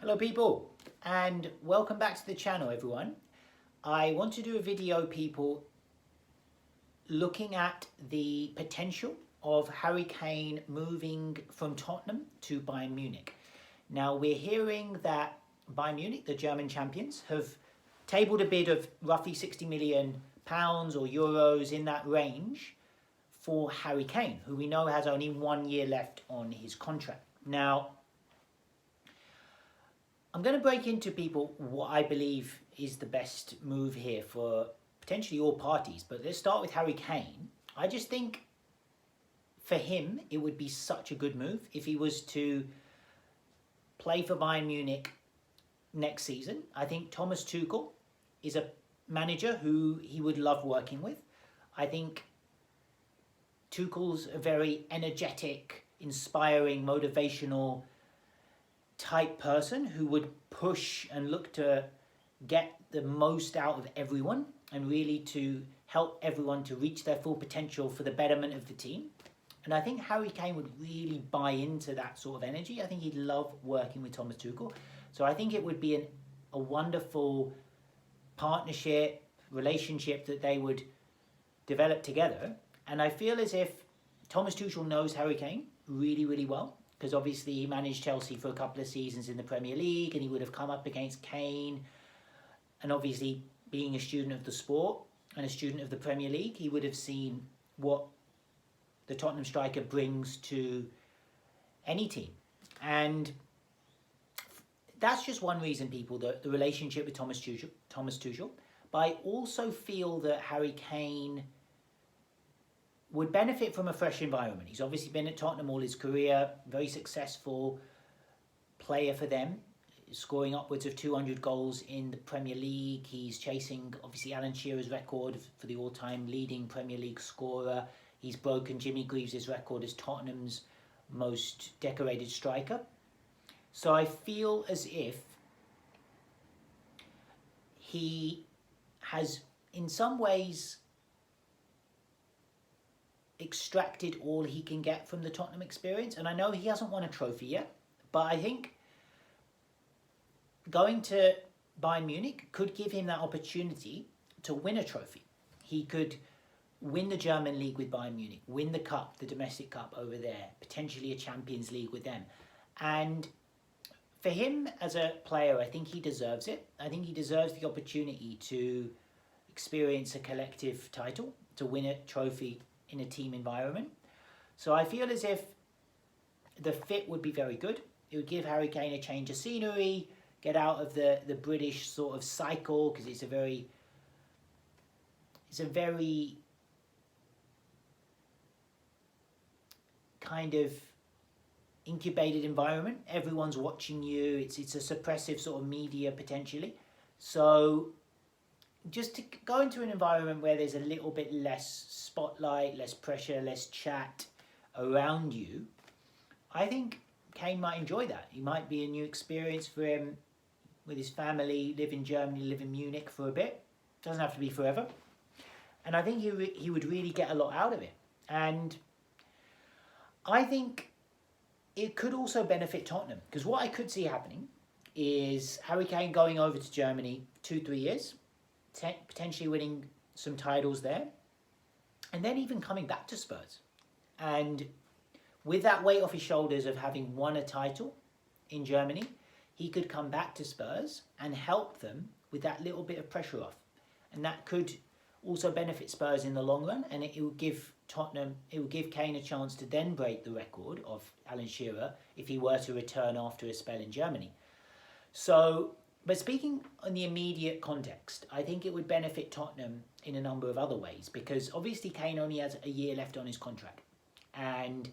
Hello people, and welcome back to the channel everyone. I want to do a video, people, looking at the potential of Harry Kane moving from Tottenham to Bayern Munich. Now we're hearing that Bayern Munich, the German champions, have tabled a bid of roughly £60 million or euros, in that range, for Harry Kane, who we know has only 1 year left on his contract. Now, I'm going to break into, people, what I believe is the best move here for potentially all parties. But let's start with Harry Kane. I just think for him, it would be such a good move if he was to play for Bayern Munich next season. I think Thomas Tuchel is a manager who he would love working with. I think Tuchel's a very energetic, inspiring, motivational type person who would push and look to get the most out of everyone and really to help everyone to reach their full potential for the betterment of the team. And I think Harry Kane would really buy into that sort of energy. I think he'd love working with Thomas Tuchel. So I think it would be a wonderful partnership, relationship that they would develop together. And I feel as if Thomas Tuchel knows Harry Kane really, really well, because obviously he managed Chelsea for a couple of seasons in the Premier League, and he would have come up against Kane. And obviously, being a student of the sport and a student of the Premier League, he would have seen what the Tottenham striker brings to any team. And that's just one reason, people, the relationship with Thomas Tuchel. But I also feel that Harry Kane would benefit from a fresh environment. He's obviously been at Tottenham all his career, very successful player for them, scoring upwards of 200 goals in the Premier League. He's chasing, obviously, Alan Shearer's record for the all-time leading Premier League scorer. He's broken Jimmy Greaves' record as Tottenham's most decorated striker. So I feel as if he has, in some ways, extracted all he can get from the Tottenham experience. And I know he hasn't won a trophy yet, but I think going to Bayern Munich could give him that opportunity to win a trophy. He could win the German league with Bayern Munich, win the cup, the domestic cup over there, potentially a Champions League with them. And for him as a player, I think he deserves it. I think he deserves the opportunity to experience a collective title, to win a trophy in a team environment. So I feel as if the fit would be very good. It would give Harry Kane a change of scenery, get out of the British sort of cycle, because it's a very kind of incubated environment. Everyone's watching you. It's a suppressive sort of media potentially. So just to go into an environment where there's a little bit less spotlight, less pressure, less chat around you, I think Kane might enjoy that. It might be a new experience for him with his family, live in Germany, live in Munich for a bit. Doesn't have to be forever. And I think he would really get a lot out of it. And I think it could also benefit Tottenham, because what I could see happening is Harry Kane going over to Germany 2-3 years, potentially winning some titles there, and then even coming back to Spurs. And with that weight off his shoulders of having won a title in Germany, he could come back to Spurs and help them with that little bit of pressure off. And that could also benefit Spurs in the long run, and it will give Kane a chance to then break the record of Alan Shearer if he were to return after a spell in Germany. So, but speaking on the immediate context, I think it would benefit Tottenham in a number of other ways, because obviously Kane only has a year left on his contract, and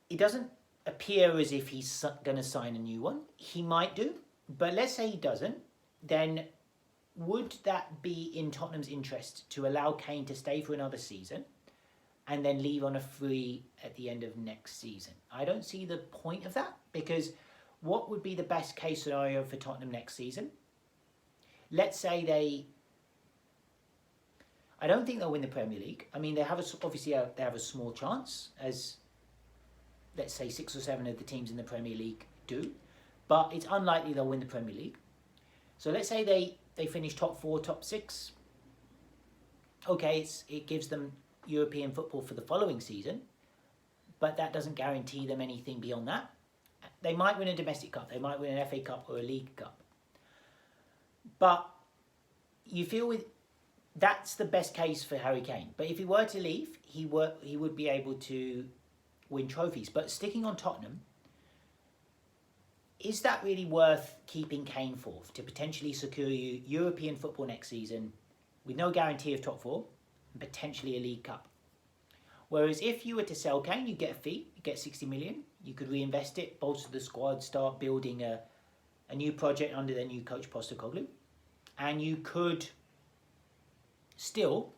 it doesn't appear as if he's going to sign a new one. He might do, but let's say he doesn't, then would that be in Tottenham's interest to allow Kane to stay for another season and then leave on a free at the end of next season? I don't see the point of that, because what would be the best case scenario for Tottenham next season? Let's say I don't think they'll win the Premier League. I mean, they have a small chance, as let's say 6 or 7 of the teams in the Premier League do. but it's unlikely they'll win the Premier League. So let's say they finish top 4, top 6. Okay, it gives them European football for the following season, but that doesn't guarantee them anything beyond that. They might win a domestic cup, they might win an FA Cup or a League Cup. But you feel that's the best case for Harry Kane. But if he were to leave, he would be able to win trophies. But sticking on Tottenham, is that really worth keeping Kane for, to potentially secure you European football next season with no guarantee of top 4 and potentially a League Cup? Whereas if you were to sell Kane, you get a fee, you get 60 million, you could reinvest it, bolster the squad, start building a new project under their new coach Postecoglou, and you could still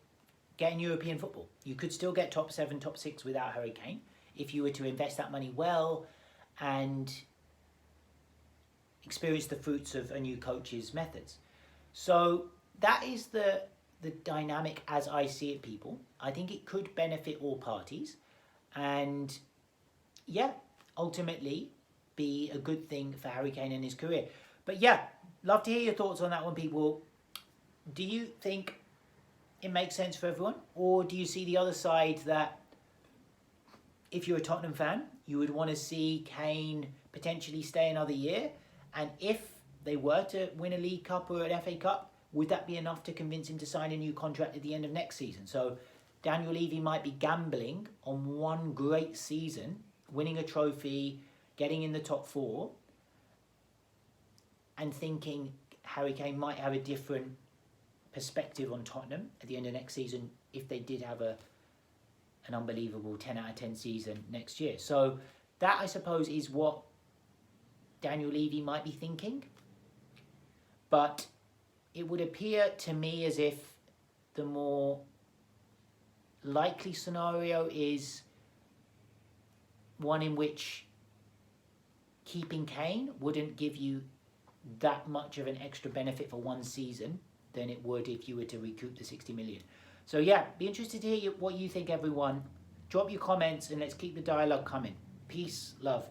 get in European football. You could still get top 7, top 6 without Harry Kane if you were to invest that money well and experience the fruits of a new coach's methods. So that is the dynamic as I see it, people. I think it could benefit all parties and, yeah, ultimately be a good thing for Harry Kane and his career. But yeah, love to hear your thoughts on that one, people. Do you think it makes sense for everyone? Or do you see the other side, that if you're a Tottenham fan, you would want to see Kane potentially stay another year? And if they were to win a League Cup or an FA Cup, would that be enough to convince him to sign a new contract at the end of next season? So Daniel Levy might be gambling on one great season, winning a trophy, getting in the top 4, and thinking Harry Kane might have a different perspective on Tottenham at the end of next season if they did have an unbelievable 10 out of 10 season next year. So that, I suppose, is what Daniel Levy might be thinking. But it would appear to me as if the more likely scenario is one in which keeping Kane wouldn't give you that much of an extra benefit for one season than it would if you were to recoup the 60 million. So yeah, be interested to hear what you think, everyone. Drop your comments and let's keep the dialogue coming. Peace, love.